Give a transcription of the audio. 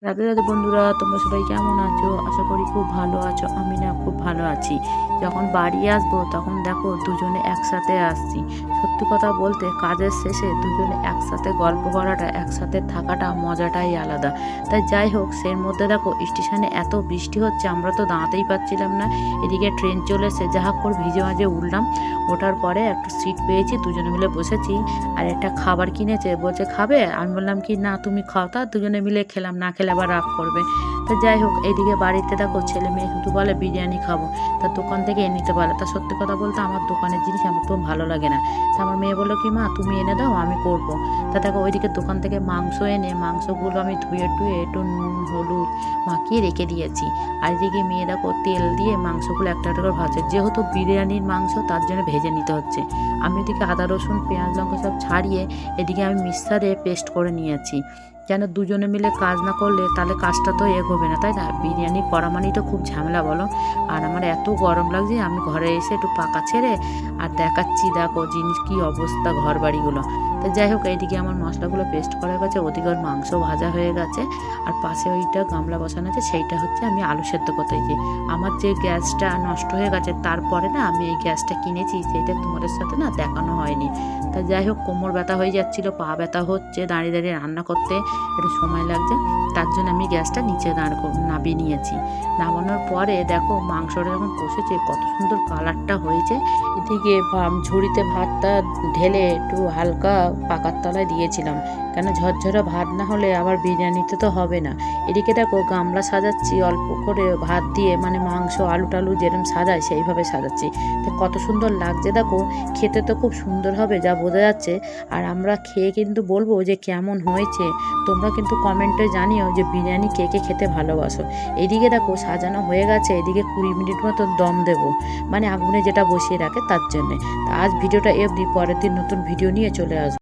রাধে রাধে বন্ধুরা, তোমরা সবাই কেমন আছো? আশা করি খুব ভালো আছো। আমি না খুব ভালো আছি। যখন বাড়ি আসবো তখন দেখো দুজনে একসাথে আসছি। সত্যি কথা বলতে কাজের শেষে দুজনে একসাথে গল্প করাটা, একসাথে থাকাটা মজাটাই আলাদা। তাই যাই হোক, সের মধ্যে দেখো স্টেশনে এত বৃষ্টি হচ্ছে, আমরা তো দাঁড়াতেই পারছিলাম না। এদিকে ট্রেন চলে এসে যা হোক করে ভিজে মাঝে উঠলাম। ওঠার পরে একটু সিট পেয়েছি, দুজনে মিলে বসেছি। আর একটা খাবার কিনেছে, বলছে খাবে? আমি বললাম কি না তুমি খাও। তা দুজনে মিলে খেলাম, না খেলে আবার রাগ করবে। তা যাই হোক, এইদিকে বাড়িতে দেখো ছেলে মেয়ে শুধু বলে বিরিয়ানি খাবো। তা দোকান থেকে এনে নিতে পারে। তা সত্যি কথা বলতে আমার দোকানের জিনিস আমার তো ভালো লাগে না। তা আমার মেয়ে বললো কি মা তুমি এনে দাও, আমি করবো। তা দেখো ওইদিকে দোকান থেকে মাংস এনে মাংসগুলো আমি ধুয়ে টুয়ে একটু নুন হলুদ মাখিয়ে রেখে দিয়েছি। আর এদিকে মেয়ে দেখো তেল দিয়ে মাংসগুলো একটা একটা করে ভাজছে, যেহেতু বিরিয়ানির মাংস তার জন্য ভেজে নিতে হচ্ছে। আমি এদিকে আদা রসুন পেঁয়াজ লঙ্কা সব ছাড়িয়ে এদিকে আমি মিক্সারে পেস্ট করে নিয়েছি। কেন দুজনে মিলে কাজ না করলে তাহলে কাজটা তো এগোবে না, তাই না? বিরিয়ানি করা মানেই তো খুব ঝামেলা বলো। আর আমার এত গরম লাগছে, আমি ঘরে এসে একটু পাখা ছেড়ে আর দেখাচ্ছি দেখো জিনিস কি অবস্থা ঘর বাড়িগুলো। তো যাই হোক, এইদিকে আমার মশলাগুলো পেস্ট করা গেছে, ওদিকে ওর মাংস ভাজা হয়ে গেছে। আর পাশে ওইটা গামলা বসানো আছে, সেইটা হচ্ছে আমি আলু সেদ্ধ করতে দিয়েছি। আমার যে গ্যাসটা নষ্ট হয়ে গেছে তারপরে না আমি এই গ্যাসটা কিনেছি, সেইটা তোমাদের সাথে না দেখানো হয়নি। তা যাই হোক, কোমর ব্যথা হয়ে যাচ্ছিলো, পা ব্যথা হচ্ছে, দাঁড়িয়ে দাঁড়িয়ে রান্না করতে একটু সময় লাগছে। তার জন্য আমি গ্যাসটা নিচে নামিয়ে নিয়েছি। নামানোর পরে দেখো মাংসটা যখন কষেছে কত সুন্দর কালারটা হয়েছে। এদিকে ঝুড়িতে ভাতটা ঢেলে একটু হালকা পাকার তলায় দিয়েছিলাম, কেন ঝরঝরে ভাত না হলে আবার বিরিয়ানিতে তো হবে না। এদিকে দেখো গামলা সাজাচ্ছি অল্প করে ভাত দিয়ে, মানে মাংস আলু টালু যেরকম সাজায় সেইভাবে সাজাচ্ছি। তো কত সুন্দর লাগছে দেখো, খেতে তো খুব সুন্দর হবে যা বোঝা যাচ্ছে। আর আমরা খেয়ে কিন্তু বলবো যে কেমন হয়েছে। তোমরা কিন্তু কমেন্টে জানিও যে বিরিয়ানি কে কে খেতে ভালোবাসো। এদিকে দেখো সাজানো হয়ে গেছে, এদিকে 20 মিনিট মতো দম দেবো, মানে আগুনে যেটা বসিয়ে রাখে তার জন্যে। তা আজ ভিডিওটা অবধি, পরের দিন নতুন ভিডিও নিয়ে চলে আসবো।